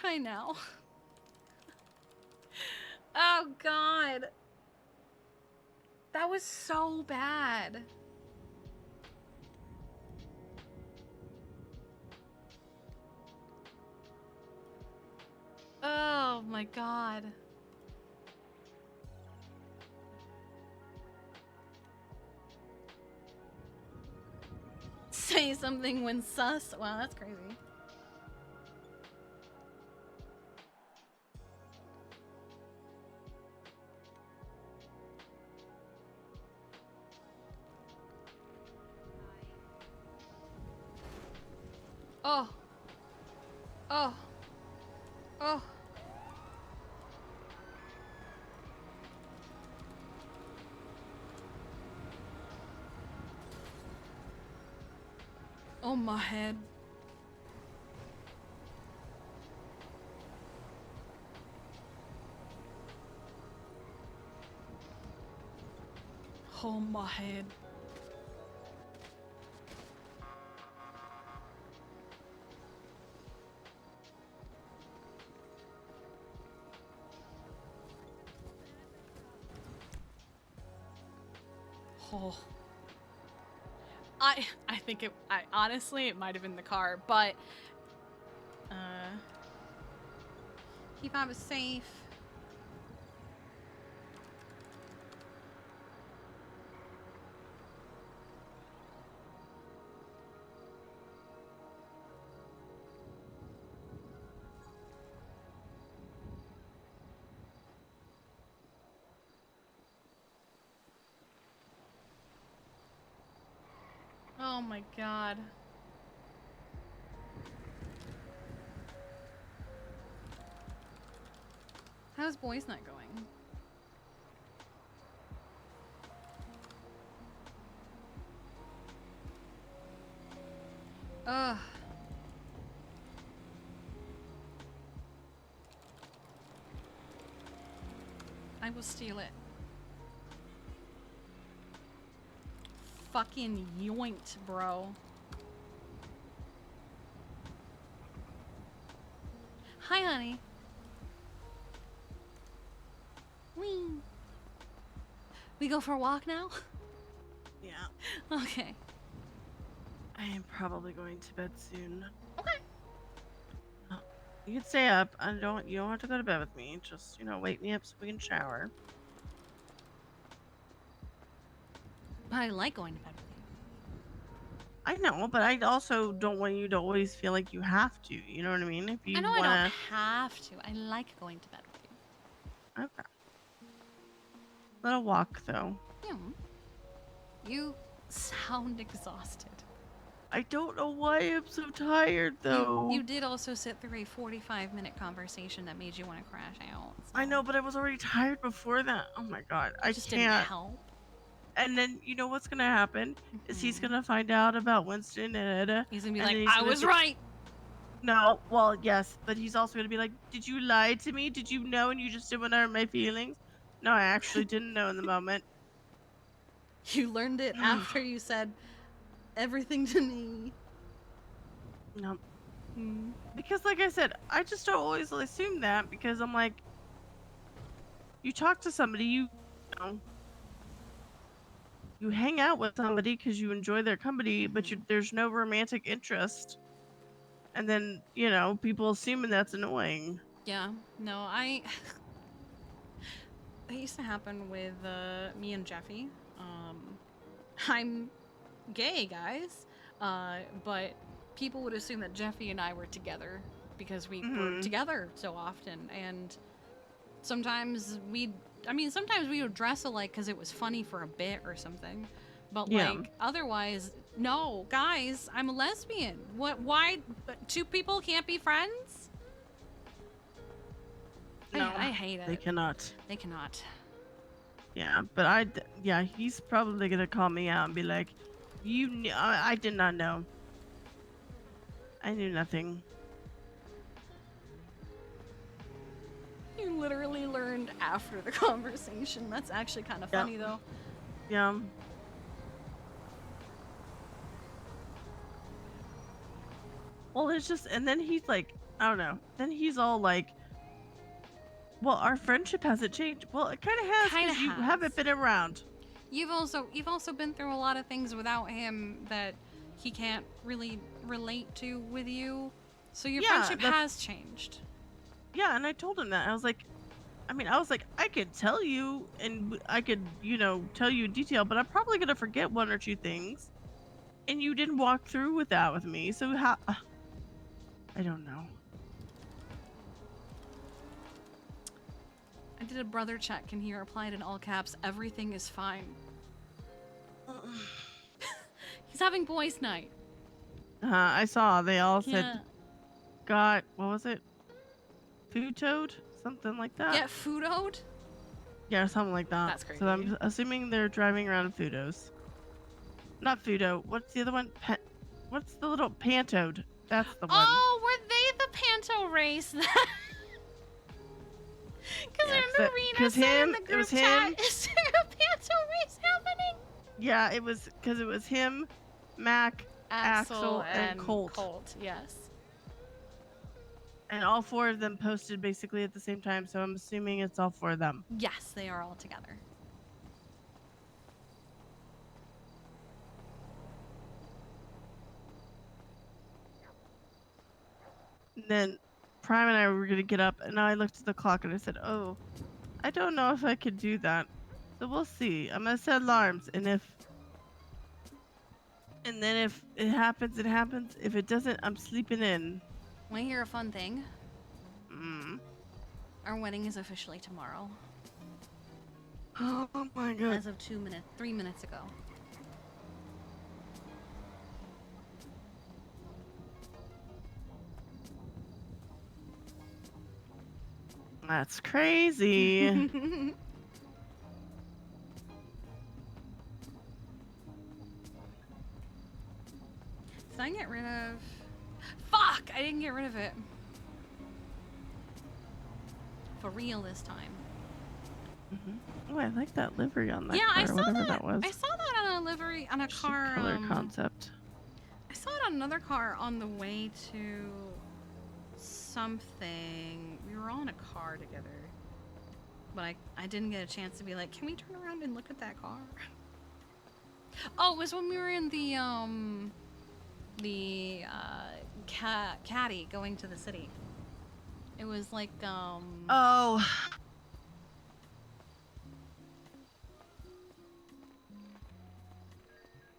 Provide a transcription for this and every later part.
I know. Oh, God. That was so bad. Oh, my God. Say something when sus. Wow, that's crazy. Oh. Oh. Oh. Oh, my head. Oh, my head. Oh. I think honestly, it might have been the car, but, keep Abba safe. Oh my God. How's boys not going? Ugh. I will steal it. Fucking yoinked, bro. Hi, honey. Wee. We go for a walk now? Yeah. Okay. I am probably going to bed soon. Okay. You can stay up. You don't have to go to bed with me. Just, wake me up so we can shower. But I like going to bed with you. I know, but I also don't want you to always feel like you have to. You know what I mean? If I you know I want don't have to. I like going to bed with you. to. Okay. Little walk, though. Yeah. You sound exhausted. I don't know why I'm so tired, though. You did also sit through a 45-minute conversation that made you want to crash out. So. I know, but I was already tired before that. Oh my god, It I just didn't can't. help. And then you know what's gonna happen is he's gonna find out about Winston and Etta. He's gonna be and like, then he's I gonna was right. No, well, yes, but he's also gonna be like, "Did you lie to me? Did you know and you just didn't want to hurt my feelings?" No, I actually didn't know in the moment. You learned it after you said everything to me. No. Because, like I said, I just don't always assume that because I'm like, you talk to somebody, you hang out with somebody because you enjoy their company, but there's no romantic interest. And then, people assuming that's annoying. Yeah, no, that used to happen with me and Jeffy. I'm gay, guys, but people would assume that Jeffy and I were together because we were together so often, and sometimes we would dress alike because it was funny for a bit or something, but like otherwise, no, guys, I'm a lesbian. What? Why? Two people can't be friends? No, I hate it. They cannot. They cannot. Yeah, but he's probably gonna call me out and be like, I did not know. I knew nothing. You literally learned after the conversation. That's actually kind of funny, though. Yeah. Well, it's just, and then he's like, I don't know. Then he's all like, well, our friendship hasn't changed. Well, it kind of has Kind of because you haven't has. been around. You've also been through a lot of things without him that he can't really relate to with you. So your Yeah, friendship that's has changed. yeah, and I told him that. I was like, I could tell you and I could, tell you in detail, but I'm probably going to forget one or two things. And you didn't walk through with that with me. So how I don't know. I did a brother check and he replied in all caps, "Everything is fine." He's having boys' night. I saw they all said Yeah. got what was it? Food toad? Something like that. Get food-owed? Yeah, something like that. That's So crazy. I'm assuming they're driving around in Fudos. Not Fudo. What's the other one? What's the little Pantoad? That's the one. Oh, were they the Panto race? Because Yeah, Marina because said in him. the It was group him. chat, "Is there a Panto race happening?" Yeah, it was because it was him, Mac, Axel Axel, and and Colt, Colt, yes. and all four of them posted basically at the same time. So I'm assuming it's all four of them. Yes, they are all together. And then Prime and I were gonna get up, and I looked at the clock and I said, "Oh, I don't know if I could do that. So we'll see. I'm gonna set alarms, and then if it happens, it happens. If it doesn't, I'm sleeping in." Want to hear a fun thing? Mm. Our wedding is officially tomorrow. Oh my god. As of 3 minutes ago. That's crazy. Did I get rid of... Fuck! I didn't get rid of it. For real this time. Oh, I like that livery on that Yeah, car, I saw whatever that. that was. I saw that on a livery on a Just a car. color concept. I saw it on another car on the way to something. We were all in a car together, but I didn't get a chance to be like, "Can we turn around and look at that car?" Oh, it was when we were in the caddy going to the city. It was like Oh.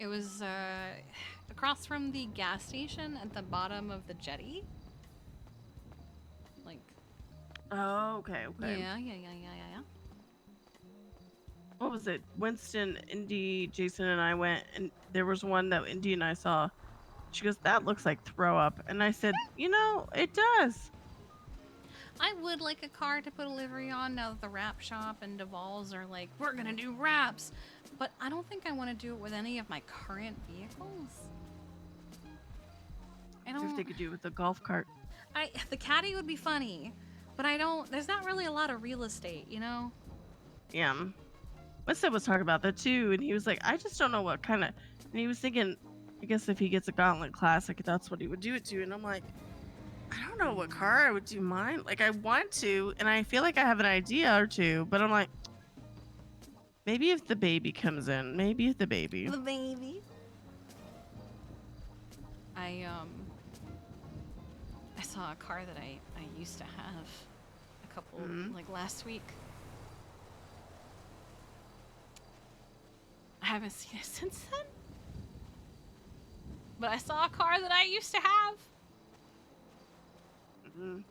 It was across from the gas station at the bottom of the jetty. Like. Oh, okay. Yeah. What was it? Winston, Indy, Jason, and I went, and there was one that Indy and I saw. She goes, "That looks like throw up," and I said, "It does." I would like a car to put a livery on now that the wrap shop and Duval's are like, "We're gonna do wraps," but I don't think I want to do it with any of my current vehicles. I don't. If they could do it with the golf cart. The caddy would be funny, but there's not really a lot of real estate, you know? Yeah. Winston was talking about that too, and he was like, "I just don't know what kind of," and he was thinking, I guess if he gets a Gauntlet Classic, that's what he would do it to, and I'm like, I don't know what car I would do mine. Like, I want to, and I feel like I have an idea or two, but I'm like, maybe if the baby comes in, maybe if the baby. The baby. I saw a car that I used to have a couple like last week. I haven't seen it since then. But I saw a car that I used to have.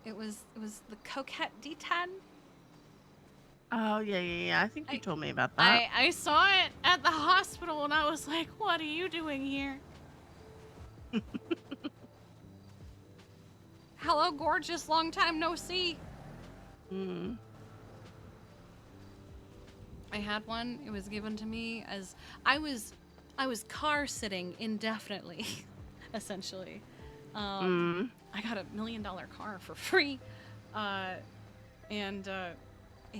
It was the Coquette D10. Oh yeah. I think you told me about that. I saw it at the hospital and I was like, "What are you doing here?" Hello, gorgeous, long time no see. I had one. It was given to me as I was car sitting indefinitely, essentially. I got $1 million car for free, and it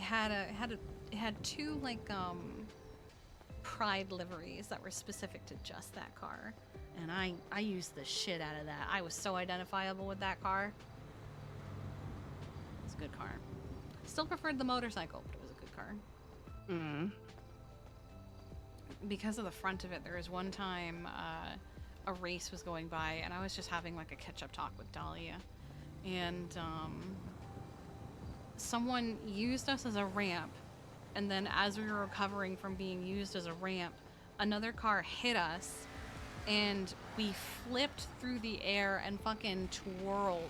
had two like pride liveries that were specific to just that car, and I used the shit out of that. I was so identifiable with that car. a good car. Still preferred the motorcycle, but it was a good car. Mm. Because of the front of it, there was one time a race was going by, and I was just having like a catch-up talk with Dahlia, and someone used us as a ramp, and then as we were recovering from being used as a ramp, another car hit us, and we flipped through the air and fucking twirled,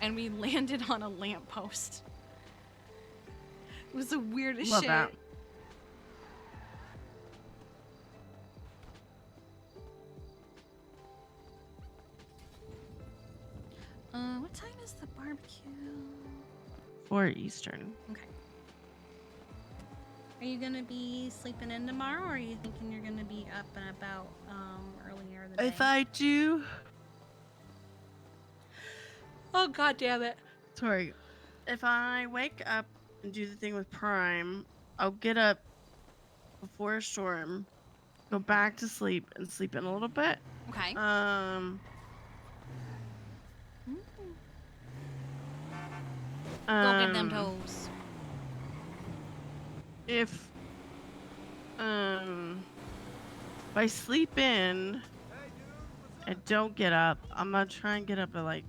and we landed on a lamppost. It was the weirdest Love shit. that. What time is the barbecue? 4 Eastern. Okay. Are you gonna be sleeping in tomorrow, or are you thinking you're gonna be up and about earlier in the day? If I do... Oh, god damn it. Sorry. If I wake up and do the thing with Prime, I'll get up before a storm, go back to sleep, and sleep in a little bit. Okay. Go get them toes. If I sleep in and don't get up, I'm gonna try and get up at like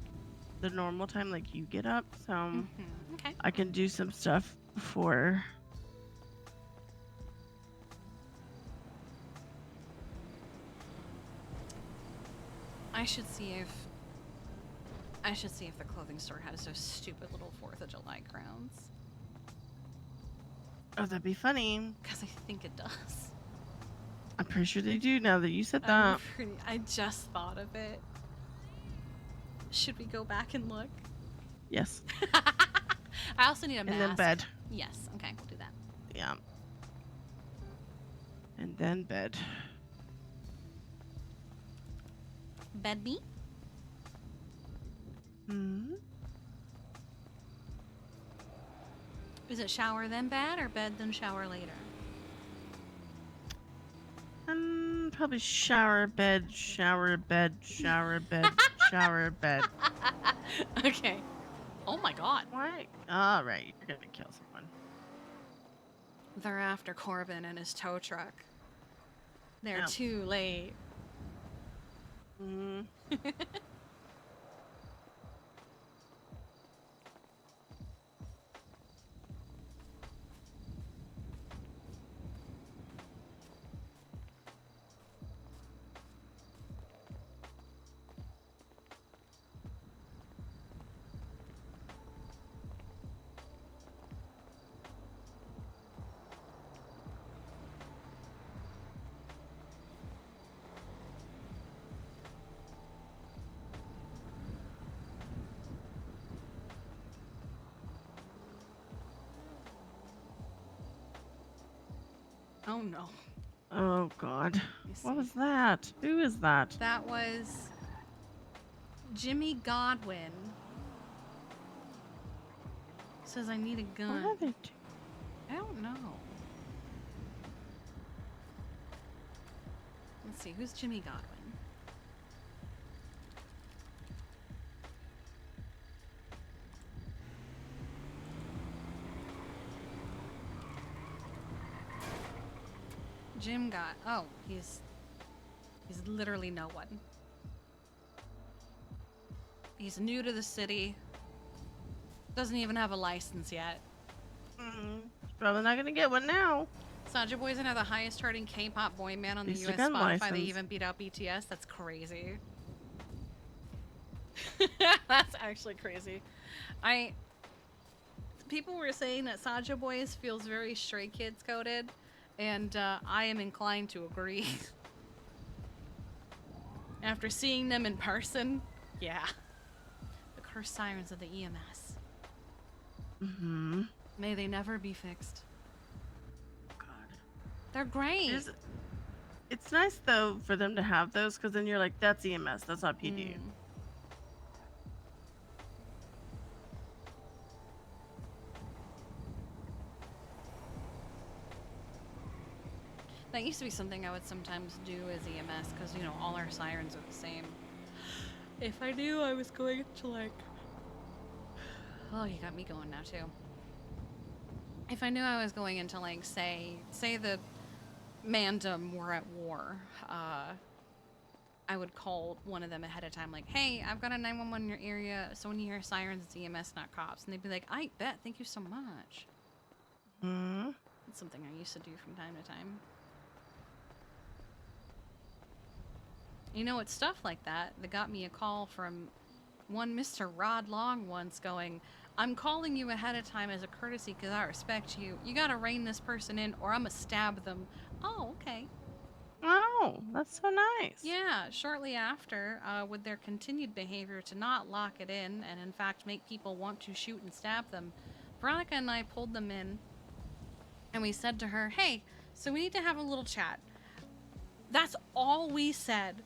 the normal time, like you get up, so Okay. I can do some stuff before. I should see if the clothing store has those stupid little 4th of July crowns. Oh, that'd be funny. Because I think it does. I'm pretty sure they do now that you said that. I just thought of it. Should we go back and look? Yes. I also need a mask. And then bed. Yes. Okay, we'll do that. Yeah. And then bed. Bed me? Hmm. Is it shower then bed, or bed then shower later? Probably shower, bed, shower, bed, shower, bed, shower, bed. Okay. Oh my god. Why? All right, you're gonna kill someone. They're after Corbin and his tow truck. They're Yeah. too late. Hmm. Oh no. Oh God. You What see. was that? Who is that? That was Jimmy Godwin. Says I need a What gun. are they doing? I don't know. Let's see, who's Jimmy Godwin? Jim got. Oh, he's literally no one. He's new to the city. Doesn't even have a license yet. Probably not gonna get one now. Soulja Boy's now the highest charting K-pop boy band on the He's US a gun Spotify. license. They even beat out BTS. That's crazy. That's actually crazy. People were saying that Soulja Boys feels very Stray Kids coded, and I am inclined to agree. After seeing them in person, yeah. The cursed sirens of the EMS. Mm-hmm. May they never be fixed. God. They're great. It's nice though for them to have those, because then you're like, that's EMS, that's not PD. That used to be something I would sometimes do as EMS, because, you know, all our sirens are the same. If I knew I was going to, like, Oh, you got me going now too. If I knew I was going into like say the Mandem were at war, I would call one of them ahead of time, like, hey, I've got a 911 in your area, so when you hear sirens, it's EMS, not cops. And they'd be like, I bet, thank you so much. Hmm. It's something I used to do from time to time. You know, it's stuff like that that got me a call from one Mr. Rod Long once going, I'm calling you ahead of time as a courtesy because I respect you. You gotta rein this person in or I'm gonna stab them. Oh, okay. Oh, that's so nice. Yeah, shortly after, with their continued behavior to not lock it in and in fact make people want to shoot and stab them, Veronica and I pulled them in and we said to her, hey, so we need to have a little chat. That's all we said.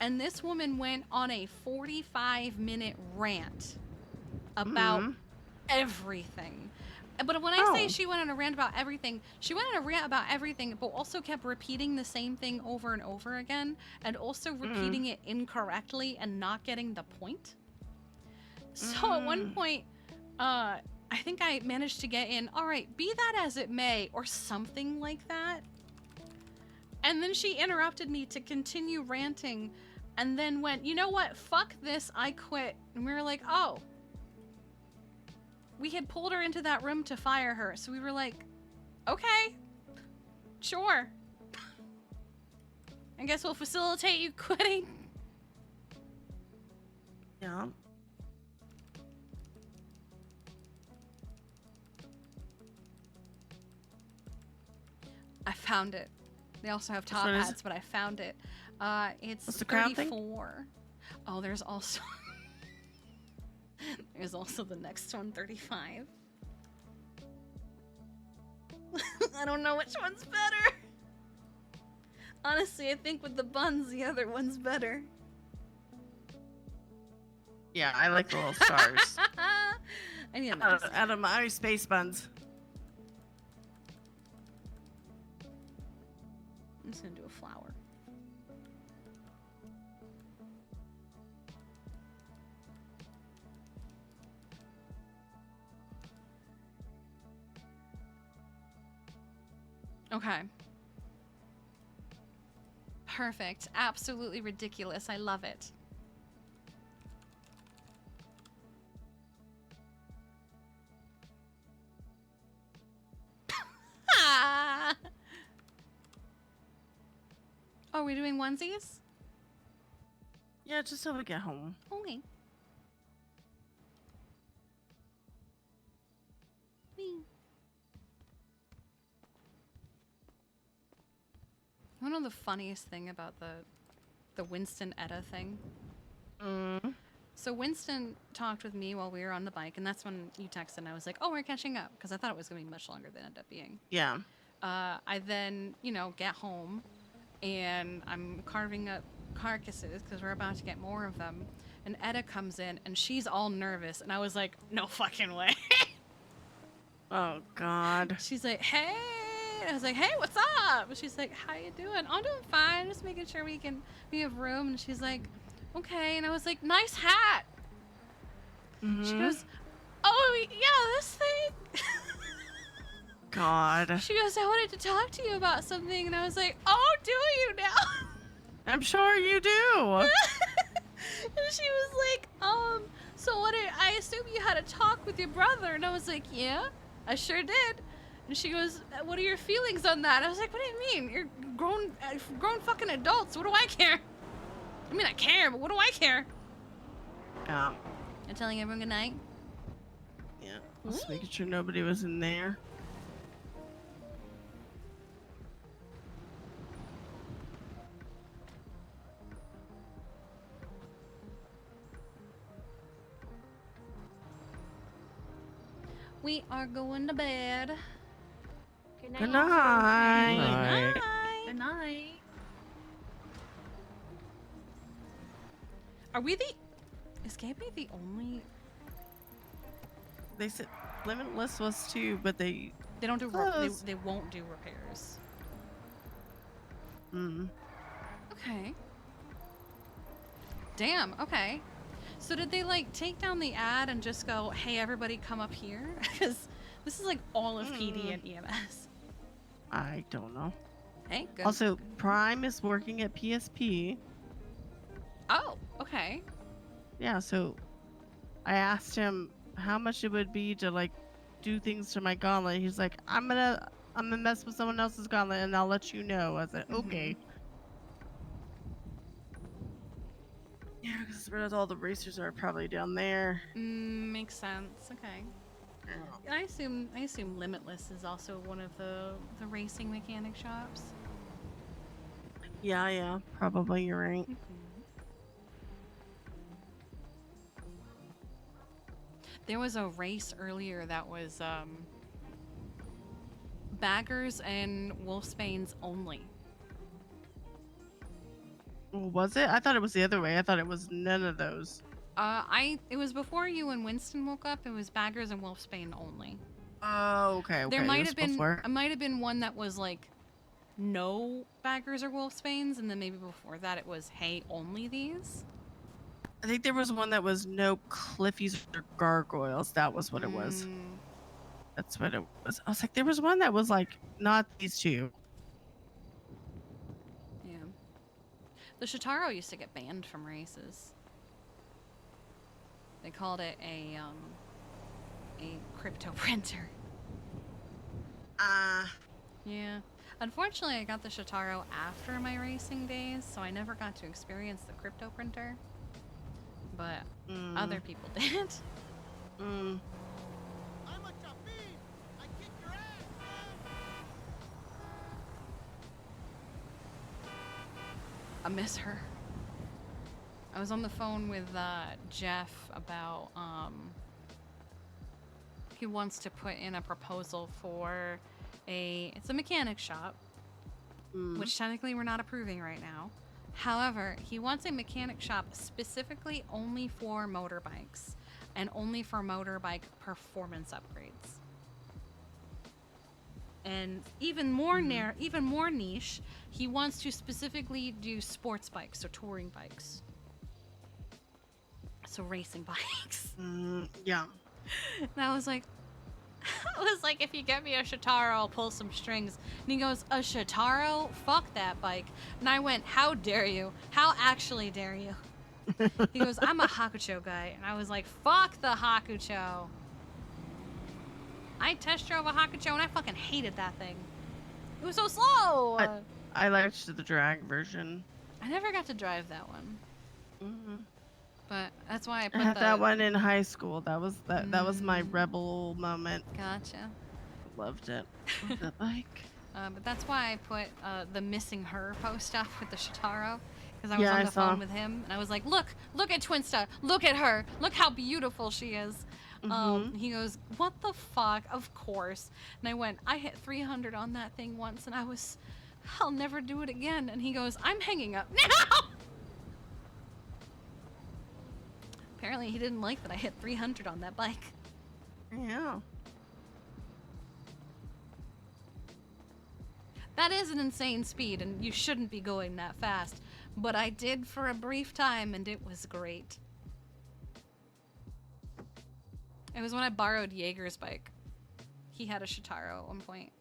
And this woman went on a 45-minute rant about everything. But when I say she went on a rant about everything, she went on a rant about everything, but also kept repeating the same thing over and over again, and also repeating it incorrectly and not getting the point. So at one point, I think I managed to get in, all right, be that as it may, or something like that. And then she interrupted me to continue ranting, and then went, you know what, fuck this, I quit. And we were like, oh. We had pulled her into that room to fire her, so we were like, okay, sure. I guess we'll facilitate you quitting. Yeah. I found it. They also have top hats, but I found it. It's What's the crown thing? 34. Oh, there's also there's also the next one, 35. I don't know which one's better. Honestly, I think with the buns, the other one's better. Yeah, I like the little stars. I need a out of my space buns. I'm just gonna do a flower. Okay. Perfect. Absolutely ridiculous. I love it. Oh, are we doing onesies? Yeah, just till we get home. Okay. Whee. You wanna know the funniest thing about the Winston Etta thing? So Winston talked with me while we were on the bike, and that's when you texted, and I was like, oh, we're catching up, because I thought it was going to be much longer than it ended up being. Yeah. I then, get home, and I'm carving up carcasses, because we're about to get more of them, and Etta comes in, and she's all nervous, and I was like, no fucking way. Oh, God. She's like, hey. And I was like, hey, what's up? And she's like, how you doing? I'm doing fine, just making sure we have room. And she's like, okay. And I was like, nice hat. She goes, oh, yeah, this thing. God. She goes, I wanted to talk to you about something. And I was like, oh, do you now? I'm sure you do. And she was like, so I assume you had a talk with your brother. And I was like, yeah, I sure did. And she goes, what are your feelings on that? I was like, what do you mean? You're grown fucking adults. What do I care? I mean, I care, but what do I care? Yeah. I'm telling everyone good night. Yeah. Just making sure nobody was in there. We are going to bed. Good night. Good night. Good night. Good night. Are we is Gaby the only? They said Limitless was too, but they don't do closed. they won't do repairs. Okay. Damn. Okay. So did they like take down the ad and just go, "Hey, everybody, come up here"? Because this is like all of PD and EMS. I don't know. Hey, good. Also, Prime is working at PSP. Oh, okay. Yeah, so I asked him how much it would be to like do things to my gauntlet. He's like, I'm gonna mess with someone else's gauntlet and I'll let you know. I said, okay. Yeah, because all the racers are probably down there. Makes sense. Okay. Yeah. I assume Limitless is also one of the racing mechanic shops. Yeah, probably you're right. There was a race earlier that was baggers and wolfsbanes only. Was it? I thought it was the other way. I thought it was none of those. It was before you and Winston woke up. It was baggers and wolfsbane only. Oh, okay. There might have been one that was like no baggers or wolfsbanes, and then maybe before that it was hey only these. I think there was one that was no cliffies or gargoyles. That was what it was. That's what it was. I was like, there was one that was like not these two. Yeah. The Shitaro used to get banned from races. They called it a crypto printer. Yeah. Unfortunately, I got the Shitaro after my racing days, so I never got to experience the crypto printer. But other people did. I'm a toughie. I kick your ass, I miss her. I was on the phone with Jeff about he wants to put in a proposal for it's a mechanic shop, which technically we're not approving right now. However, he wants a mechanic shop specifically only for motorbikes and only for motorbike performance upgrades. And even more niche, he wants to specifically do sports bikes, so touring bikes. So racing bikes. Yeah. And I was like, if you get me a Shitaro, I'll pull some strings. And he goes, a Shitaro? Fuck that bike. And I went, how dare you? How actually dare you? He goes, I'm a Hakucho guy. And I was like, fuck the Hakucho. I test drove a Hakucho and I fucking hated that thing. It was so slow. I liked the drag version. I never got to drive that one. But that's why I had that one in high school. That was my rebel moment. Gotcha. Loved it. Loved that bike. But that's why I put the missing her post up with the Shitaro. Because I was on the phone with him. And I was like, look at Twinsta. Look at her. Look how beautiful she is. He goes, what the fuck? Of course. And I went, I hit 300 on that thing once. And I'll never do it again. And he goes, I'm hanging up now. Apparently he didn't like that I hit 300 on that bike. Yeah. That is an insane speed, and you shouldn't be going that fast. But I did for a brief time, and it was great. It was when I borrowed Jaeger's bike. He had a Shitaro at one point.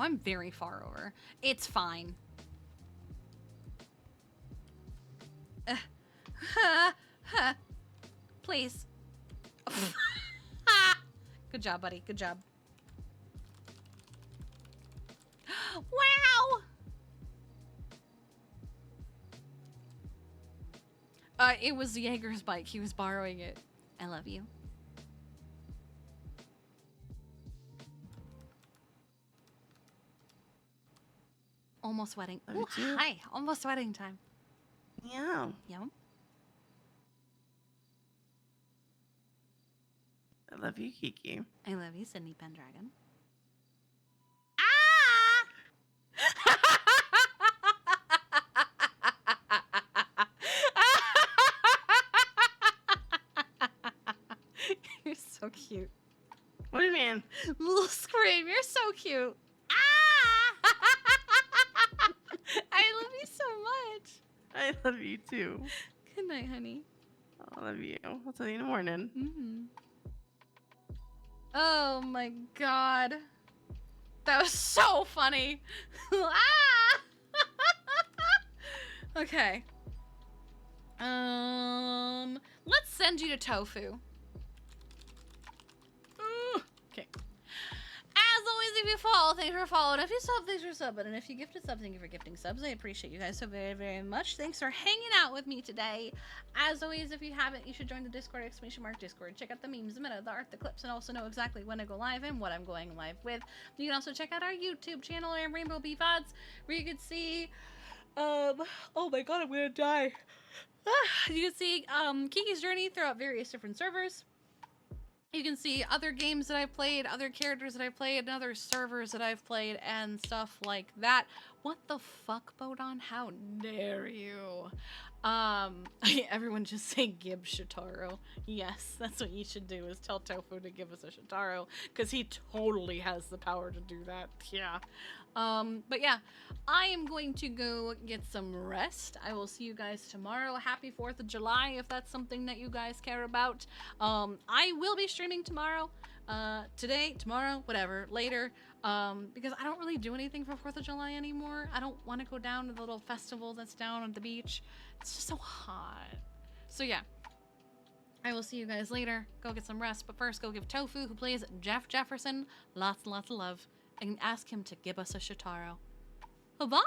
Oh, I'm very far over. It's fine. Please. Good job, buddy. Good job. Wow! It was Jaeger's bike. He was borrowing it. I love you. Almost wedding. Ooh, hi. Almost wedding time. Yeah. Yum. I love you, Kiki. I love you, Sydney Pendragon. cute. What do you mean? Little scream. You're so cute. Ah! I love you so much. I love you too. Good night, honey. I love you. I'll tell you in the morning. Mm-hmm. Oh my god. That was so funny. Ah! Okay. Let's send you to Tofu. Okay. As always, if you follow, thanks for following. If you sub, thanks for subbing. And if you gifted subs, thank you for gifting subs. I appreciate you guys so very, very much. Thanks for hanging out with me today. As always, if you haven't, you should join the Discord, !Discord. Check out the memes, the meta, the art, the clips, and also know exactly when I go live and what I'm going live with. You can also check out our YouTube channel and Rainbow Bee VODs, where you can see, oh my god, I'm gonna die. You can see Kiki's journey throughout various different servers. You can see other games that I've played, other characters that I've played, and other servers that I've played, and stuff like that. What the fuck, Bodon? How dare you? Everyone just say Gib Shitaro. Yes, that's what you should do, is tell Tofu to give us a Shitaro, because he totally has the power to do that. Yeah. But yeah, I am going to go get some rest. I will see you guys tomorrow. Happy 4th of July, if that's something that you guys care about. I will be streaming tomorrow. Today, tomorrow, whatever, later. Because I don't really do anything for 4th of July anymore. I don't want to go down to the little festival that's down on the beach. It's just so hot. So yeah. I will see you guys later. Go get some rest. But first, go give Tofu, who plays Jeff Jefferson, lots and lots of love. And ask him to give us a Shitaro. Bye-bye!